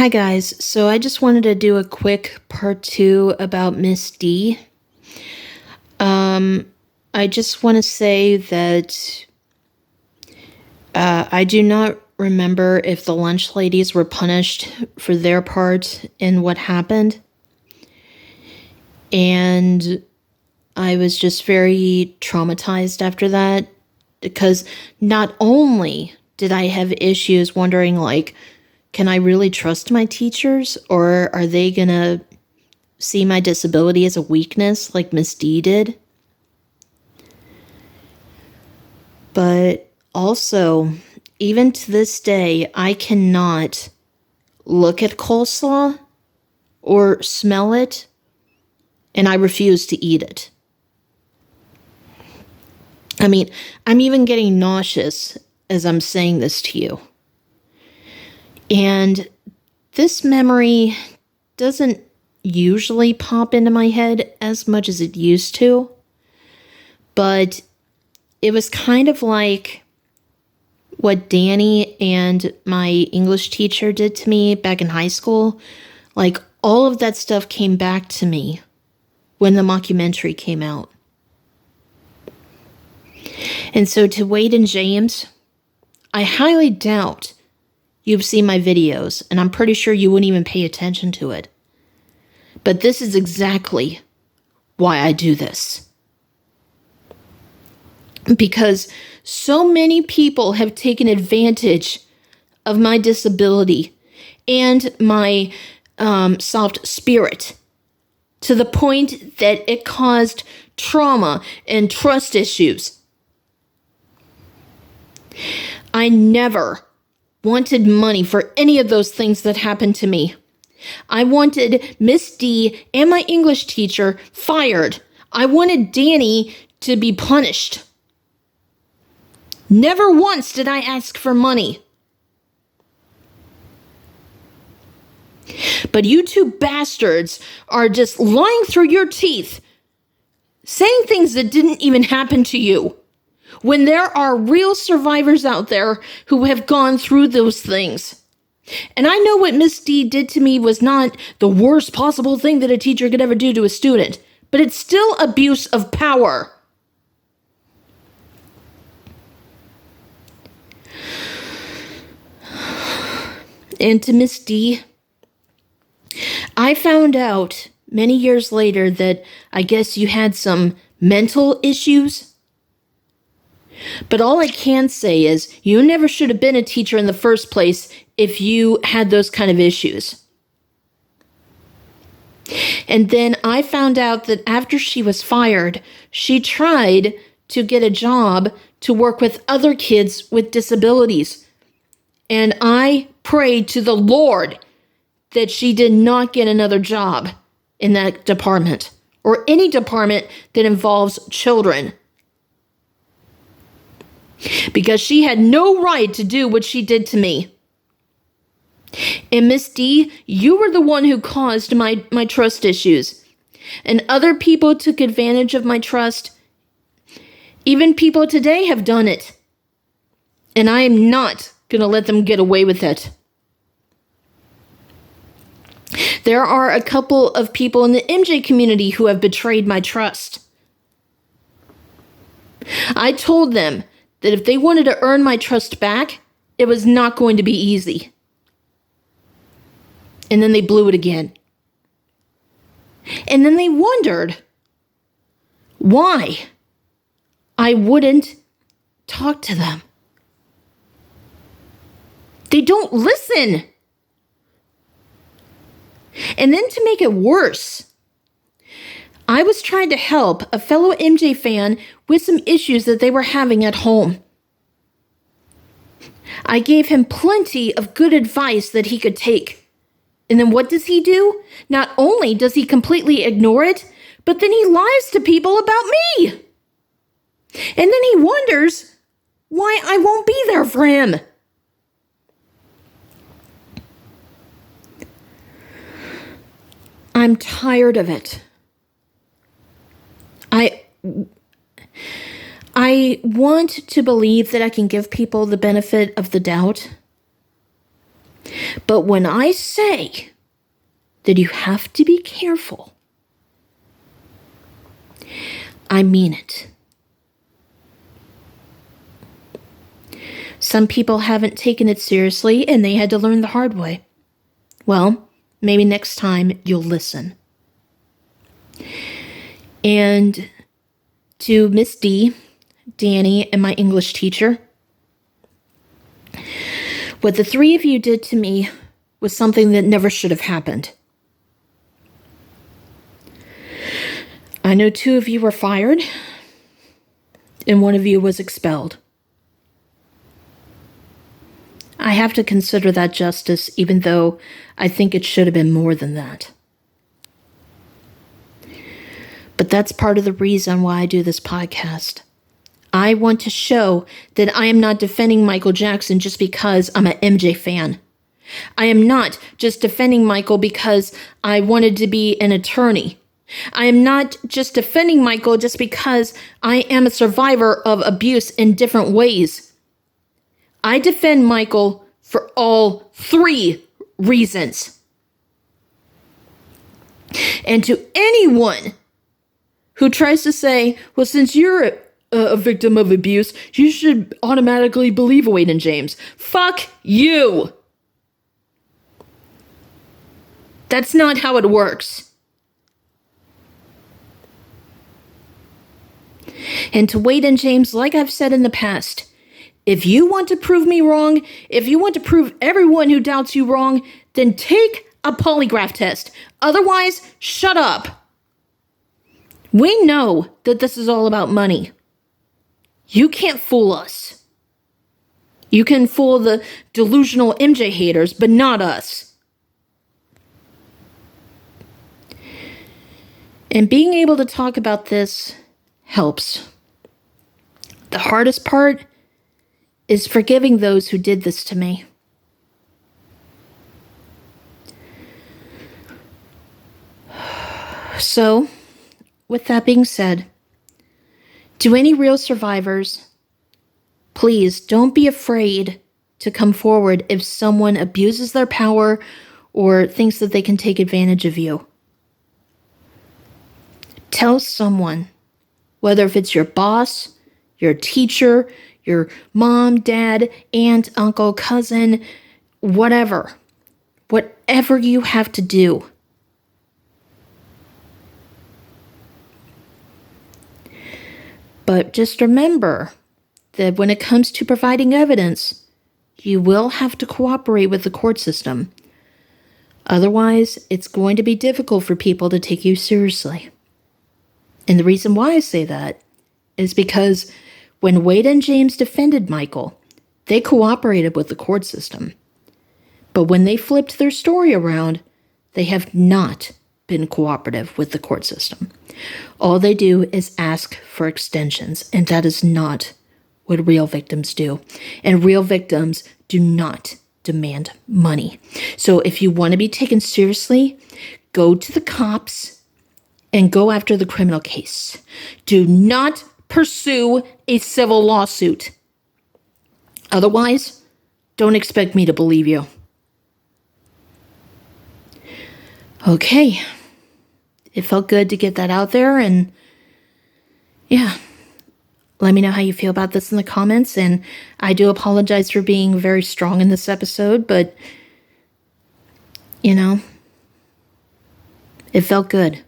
Hi guys, so I just wanted to do a quick part two about Miss D. I just want to say that I do not remember if the lunch ladies were punished for their part in what happened. And I was just very traumatized after that because not only did I have issues wondering, like, can I really trust my teachers, or are they gonna see my disability as a weakness like Miss D did? But also, even to this day, I cannot look at coleslaw or smell it, and I refuse to eat it. I mean, I'm even getting nauseous as I'm saying this to you. And this memory doesn't usually pop into my head as much as it used to, but it was kind of like what Danny and my English teacher did to me back in high school. Like, all of that stuff came back to me when the mockumentary came out. And so to Wade and James, I highly doubt you've seen my videos, and I'm pretty sure you wouldn't even pay attention to it. But this is exactly why I do this. Because so many people have taken advantage of my disability and my soft spirit to the point that it caused trauma and trust issues. I never wanted money for any of those things that happened to me. I wanted Miss D and my English teacher fired. I wanted Danny to be punished. Never once did I ask for money. But you two bastards are just lying through your teeth, saying things that didn't even happen to you, when there are real survivors out there who have gone through those things. And I know what Miss D did to me was not the worst possible thing that a teacher could ever do to a student, but it's still abuse of power. And to Miss D, I found out many years later that I guess you had some mental issues. But all I can say is you never should have been a teacher in the first place if you had those kind of issues. And then I found out that after she was fired, she tried to get a job to work with other kids with disabilities. And I prayed to the Lord that she did not get another job in that department or any department that involves children, because she had no right to do what she did to me. And Miss D, you were the one who caused my trust issues. And other people took advantage of my trust. Even people today have done it. And I am not going to let them get away with it. There are a couple of people in the MJ community who have betrayed my trust. I told them that if they wanted to earn my trust back, it was not going to be easy. And then they blew it again. And then they wondered why I wouldn't talk to them. They don't listen. And then to make it worse, I was trying to help a fellow MJ fan with some issues that they were having at home. I gave him plenty of good advice that he could take. And then what does he do? Not only does he completely ignore it, but then he lies to people about me. And then he wonders why I won't be there for him. I'm tired of it. I want to believe that I can give people the benefit of the doubt. But when I say that you have to be careful, I mean it. Some people haven't taken it seriously and they had to learn the hard way. Well, maybe next time you'll listen. And to Miss D, Danny, and my English teacher, what the three of you did to me was something that never should have happened. I know 2 of you were fired, and 1 of you was expelled. I have to consider that justice, even though I think it should have been more than that. But that's part of the reason why I do this podcast. I want to show that I am not defending Michael Jackson just because I'm an MJ fan. I am not just defending Michael because I wanted to be an attorney. I am not just defending Michael just because I am a survivor of abuse in different ways. I defend Michael for all 3 reasons. And to anyone who tries to say, well, since you're a victim of abuse, you should automatically believe Wade and James. Fuck you! That's not how it works. And to Wade and James, like I've said in the past, if you want to prove me wrong, if you want to prove everyone who doubts you wrong, then take a polygraph test. Otherwise, shut up. We know that this is all about money. You can't fool us. You can fool the delusional MJ haters, but not us. And being able to talk about this helps. The hardest part is forgiving those who did this to me. So, with that being said, to any real survivors, please don't be afraid to come forward if someone abuses their power or thinks that they can take advantage of you. Tell someone, whether if it's your boss, your teacher, your mom, dad, aunt, uncle, cousin, whatever you have to do. But just remember that when it comes to providing evidence, you will have to cooperate with the court system. Otherwise, it's going to be difficult for people to take you seriously. And the reason why I say that is because when Wade and James defended Michael, they cooperated with the court system. But when they flipped their story around, they have not been cooperative with the court system. All they do is ask for extensions, and that is not what real victims do. And real victims do not demand money. So if you want to be taken seriously, go to the cops and go after the criminal case. Do not pursue a civil lawsuit. Otherwise, don't expect me to believe you. Okay. It felt good to get that out there, and yeah. Let me know how you feel about this in the comments, and I do apologize for being very strong in this episode, but, it felt good.